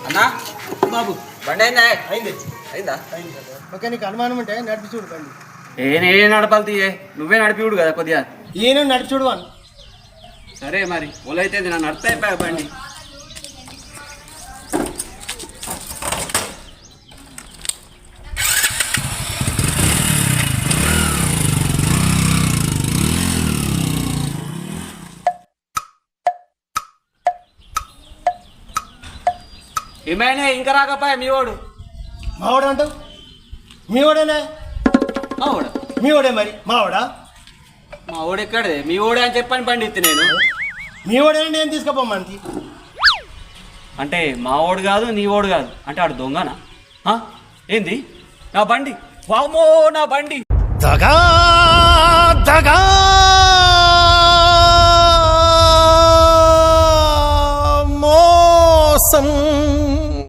అన్నా బాబు బండి అయిందా అయింది అయిందా అయింది ఓకే నీకు అనుమానం ఉంటే నడిపి చూడు బండి నేనే నడపాలి తీయే నువ్వే నడిపివుడు కదా కొద్దిగా ఈయన నడిపి చూడు అని సరే మరి ఒలైతే నన్ను నడితే అయిపోయా బండి ఏమైనా ఇంకా రాకపోయా మీ వాడు మావాడు అంటావు మీ వాడేనా మా వాడు మీ వాడే మరి మావాడా మా వాడు ఎక్కడే మీ వాడే అని చెప్పని బండి ఇత్తి నేను మీ వాడేనా నేను తీసుకుపోమంది అంటే మా వాడు కాదు నీ వాడు కాదు అంటే ఆడు దొంగనా ఏంది నా బండి వామో నా బండి దగా దగా మోసం